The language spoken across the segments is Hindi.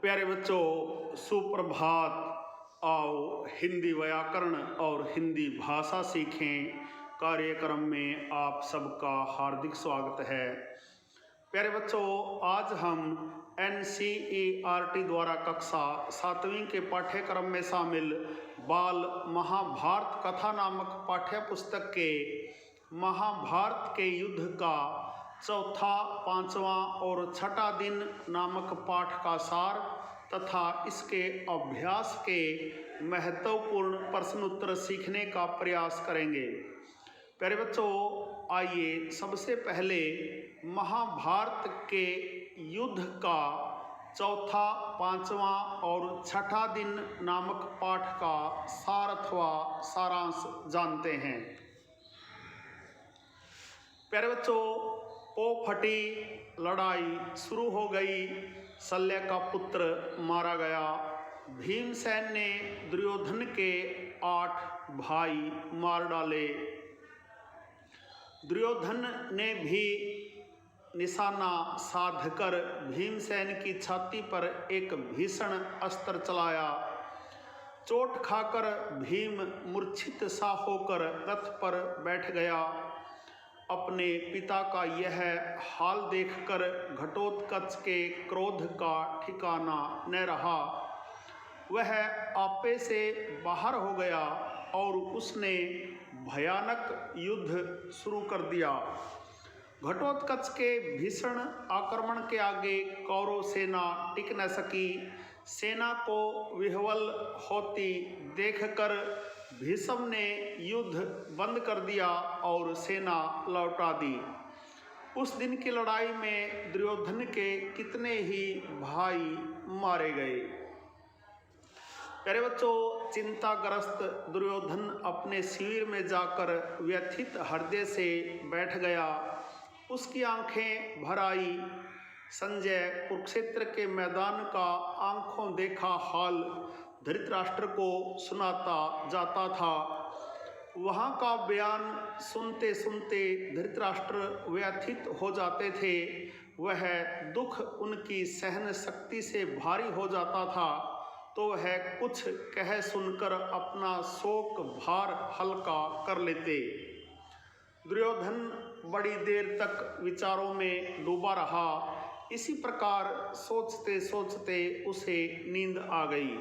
प्यारे बच्चों, सुप्रभात। आओ हिंदी व्याकरण और हिंदी भाषा सीखें कार्यक्रम में आप सबका हार्दिक स्वागत है। प्यारे बच्चों, आज हम NCERT द्वारा कक्षा 7वीं के पाठ्यक्रम में शामिल बाल महाभारत कथा नामक पाठ्य पुस्तक के महाभारत के युद्ध का चौथा, पांचवा और छठा दिन नामक पाठ का सार तथा इसके अभ्यास के महत्वपूर्ण प्रश्न उत्तर सीखने का प्रयास करेंगे। प्यारे बच्चों, आइए सबसे पहले महाभारत के युद्ध का चौथा, पांचवा और छठा दिन नामक पाठ का सार अथवा सारांश जानते हैं। प्यारे बच्चों, पोफटी लड़ाई शुरू हो गई। शल्य का पुत्र मारा गया। भीमसेन ने दुर्योधन के 8 भाई मार डाले। दुर्योधन ने भी निशाना साधकर भीमसेन की छाती पर एक भीषण अस्त्र चलाया। चोट खाकर भीम मूर्छित सा होकर रथ पर बैठ गया। अपने पिता का यह हाल देखकर घटोत्कच के क्रोध का ठिकाना न रहा। वह आपे से बाहर हो गया और उसने भयानक युद्ध शुरू कर दिया। घटोत्कच के भीषण आक्रमण के आगे कौरव सेना टिक न सकी। सेना को विह्वल होती देखकर भीष्म ने युद्ध बंद कर दिया और सेना लौटा दी। उस दिन की लड़ाई में दुर्योधन के कितने ही भाई मारे गए। प्यारे बच्चों, चिंताग्रस्त दुर्योधन अपने शिविर में जाकर व्यथित हृदय से बैठ गया। उसकी आंखें भर आई। संजय कुरुक्षेत्र के मैदान का आंखों देखा हाल धृतराष्ट्र को सुनाता जाता था। वहाँ का बयान सुनते सुनते धृतराष्ट्र व्यथित हो जाते थे। वह दुख उनकी सहन शक्ति से भारी हो जाता था तो वह कुछ कह सुनकर अपना शोक भार हल्का कर लेते। दुर्योधन बड़ी देर तक विचारों में डूबा रहा। इसी प्रकार सोचते सोचते उसे नींद आ गई।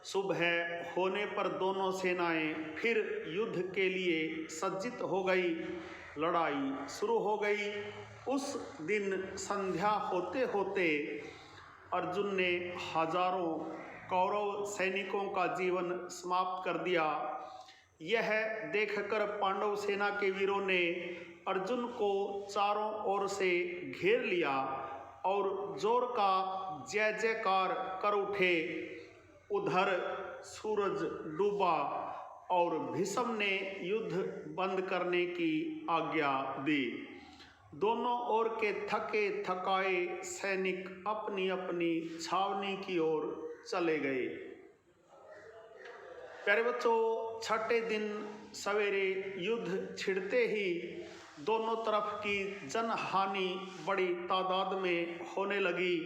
सुबह होने पर दोनों सेनाएं फिर युद्ध के लिए सज्जित हो गई। लड़ाई शुरू हो गई। उस दिन संध्या होते होते अर्जुन ने हजारों कौरव सैनिकों का जीवन समाप्त कर दिया। यह देखकर पांडव सेना के वीरों ने अर्जुन को चारों ओर से घेर लिया और जोर का जय जयकार कर उठे। उधर सूरज डूबा और भीष्म ने युद्ध बंद करने की आज्ञा दी। दोनों ओर के थके थकाए सैनिक अपनी अपनी छावनी की ओर चले गए। प्यारे बच्चों, छठे दिन सवेरे युद्ध छिड़ते ही दोनों तरफ की जनहानि बड़ी तादाद में होने लगी,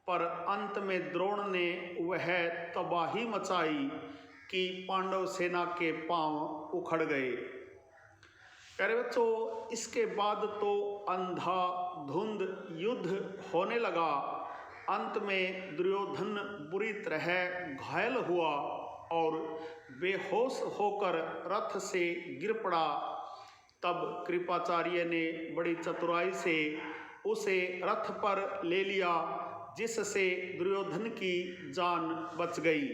पर अंत में द्रोण ने वह तबाही मचाई कि पांडव सेना के पांव उखड़ गए। प्यारे बच्चों, इसके बाद तो अंधाधुंध युद्ध होने लगा। अंत में दुर्योधन बुरी तरह घायल हुआ और बेहोश होकर रथ से गिर पड़ा। तब कृपाचार्य ने बड़ी चतुराई से उसे रथ पर ले लिया, जिससे दुर्योधन की जान बच गई।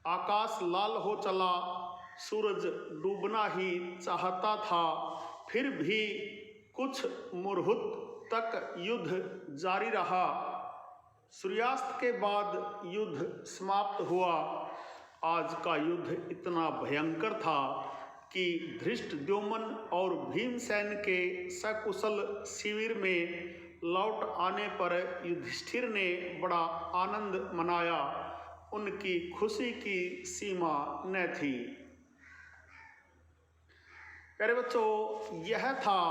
आकाश लाल हो चला। सूरज डूबना ही चाहता था, फिर भी कुछ मुहूर्त तक युद्ध जारी रहा। सूर्यास्त के बाद युद्ध समाप्त हुआ। आज का युद्ध इतना भयंकर था कि धृष्टद्युम्न और भीमसेन के सकुशल शिविर में लौट आने पर युधिष्ठिर ने बड़ा आनंद मनाया। उनकी खुशी की सीमा न थी। प्यारे बच्चों, यह था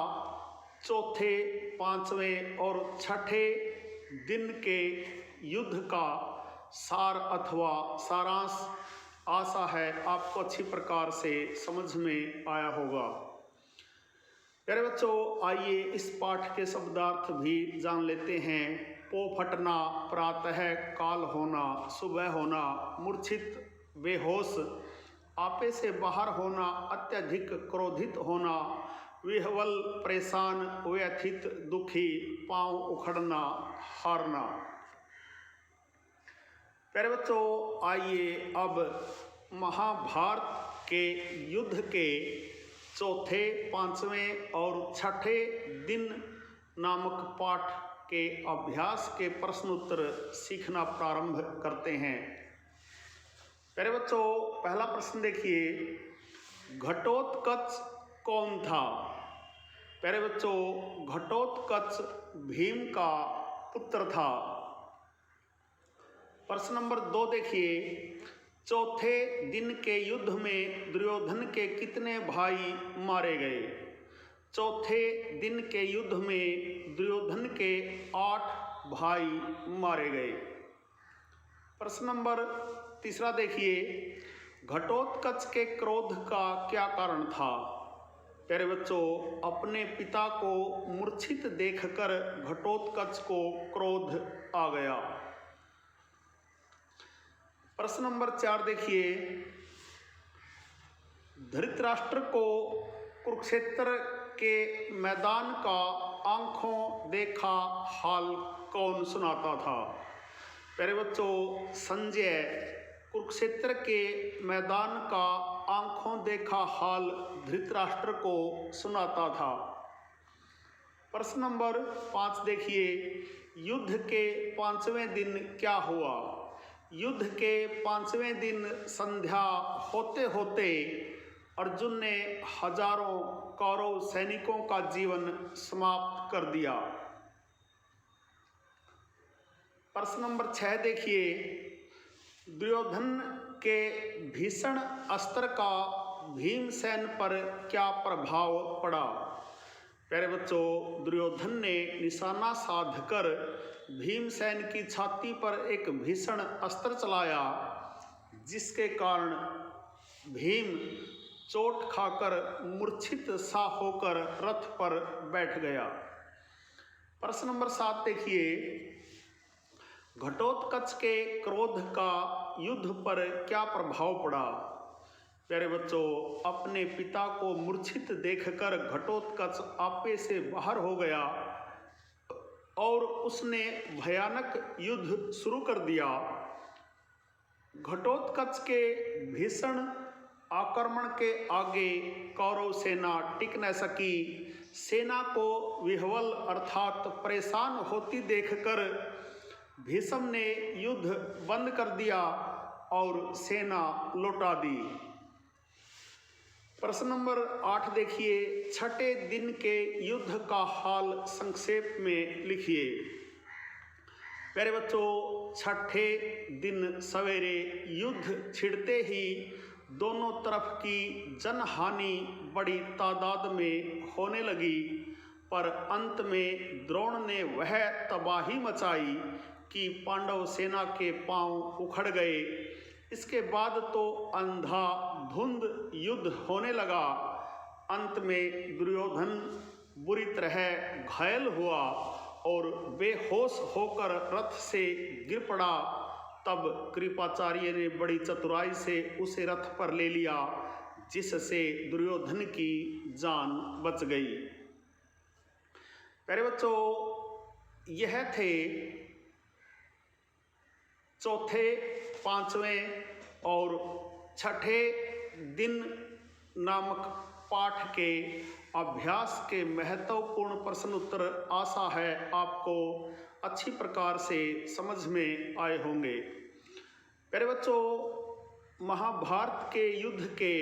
चौथे, पांचवें और छठे दिन के युद्ध का सार अथवा सारांश आशा है आपको अच्छी प्रकार से समझ में आया होगा। प्यारे बच्चों, आइए इस पाठ के शब्दार्थ भी जान लेते हैं। पो फटना, प्रातः काल होना, सुबह होना, मूर्छित बेहोश, आपे से बाहर होना, अत्यधिक क्रोधित होना, विह्वल परेशान, व्यथित दुखी, पांव उखड़ना, हारना। प्यारे बच्चों, आइए अब महाभारत के युद्ध के चौथे, पांचवें और छठे दिन नामक पाठ के अभ्यास के प्रश्न उत्तर सीखना प्रारंभ करते हैं। प्यारे बच्चों, पहला प्रश्न देखिए, घटोत्कच कौन था? प्यारे बच्चों, घटोत्कच भीम का पुत्र था। प्रश्न नंबर 2 देखिए, चौथे दिन के युद्ध में दुर्योधन के कितने भाई मारे गए? चौथे दिन के युद्ध में दुर्योधन के 8 भाई मारे गए। प्रश्न नंबर 3 देखिए, घटोत्कच के क्रोध का क्या कारण था? प्यारे बच्चों, अपने पिता को मूर्छित देखकर घटोत्कच को क्रोध आ गया। प्रश्न नंबर 4 देखिए, धृतराष्ट्र को कुरुक्षेत्र के मैदान का आंखों देखा हाल कौन सुनाता था? प्यारे बच्चों, संजय कुरुक्षेत्र के मैदान का आंखों देखा हाल धृतराष्ट्र को सुनाता था। प्रश्न नंबर 5 देखिए, युद्ध के 5वें दिन क्या हुआ? युद्ध के 5वें दिन संध्या होते होते अर्जुन ने हजारों कौरव सैनिकों का जीवन समाप्त कर दिया। प्रश्न नंबर 6 देखिए, दुर्योधन के भीषण अस्त्र का भीमसेन पर क्या प्रभाव पड़ा? प्यारे बच्चों, दुर्योधन ने निशाना साधकर भीमसेन की छाती पर एक भीषण अस्त्र चलाया, जिसके कारण भीम चोट खाकर मूर्छित सा होकर रथ पर बैठ गया। प्रश्न नंबर 7 देखिए, घटोत्कच के क्रोध का युद्ध पर क्या प्रभाव पड़ा? प्यारे बच्चों, अपने पिता को मूर्छित देखकर घटोत्कच आपे से बाहर हो गया और उसने भयानक युद्ध शुरू कर दिया। घटोत्कच के भीषण आक्रमण के आगे कौरव सेना टिक न सकी। सेना को विह्वल अर्थात परेशान होती देखकर भीष्म ने युद्ध बंद कर दिया और सेना लौटा दी। प्रश्न नंबर 8 देखिए, छठे दिन के युद्ध का हाल संक्षेप में लिखिए। प्यारे बच्चों, छठे दिन सवेरे युद्ध छिड़ते ही दोनों तरफ की जनहानि बड़ी तादाद में होने लगी, पर अंत में द्रोण ने वह तबाही मचाई कि पांडव सेना के पांव उखड़ गए। इसके बाद तो अंधाधुंध युद्ध होने लगा। अंत में दुर्योधन बुरी तरह घायल हुआ और बेहोश होकर रथ से गिर पड़ा। तब कृपाचार्य ने बड़ी चतुराई से उसे रथ पर ले लिया, जिससे दुर्योधन की जान बच गई। प्यारे बच्चों, यह थे चौथे, पांचवें और छठे दिन नामक पाठ के अभ्यास के महत्वपूर्ण प्रश्न उत्तर। आशा है आपको अच्छी प्रकार से समझ में आए होंगे। प्यारे बच्चों, महाभारत के युद्ध के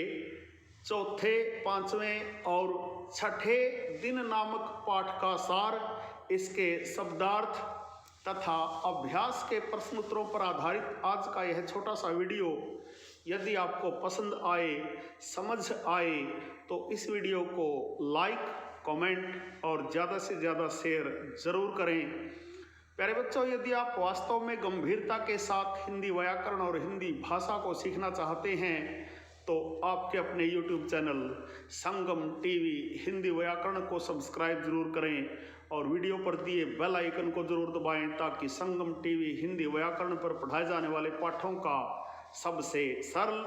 चौथे, पांचवें और छठे दिन नामक पाठ का सार, इसके शब्दार्थ तथा अभ्यास के प्रश्न उत्तरों पर आधारित आज का यह छोटा सा वीडियो यदि आपको पसंद आए, समझ आए, तो इस वीडियो को लाइक, कमेंट और ज़्यादा से ज़्यादा शेयर ज़रूर करें। प्यारे बच्चों, यदि आप वास्तव में गंभीरता के साथ हिंदी व्याकरण और हिंदी भाषा को सीखना चाहते हैं तो आपके अपने YouTube चैनल संगम टीवी हिंदी व्याकरण को सब्सक्राइब जरूर करें और वीडियो पर दिए बेल आइकन को जरूर दबाएं ताकि संगम टीवी हिंदी व्याकरण पर पढ़ाए जाने वाले पाठों का सबसे सरल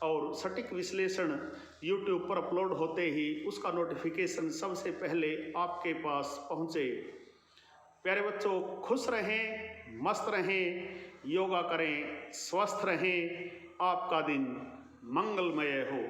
और सटीक विश्लेषण YouTube पर अपलोड होते ही उसका नोटिफिकेशन सबसे पहले आपके पास पहुँचे। प्यारे बच्चों, खुश रहें, मस्त रहें, योगा करें, स्वस्थ रहें, आपका दिन मंगलमय हो।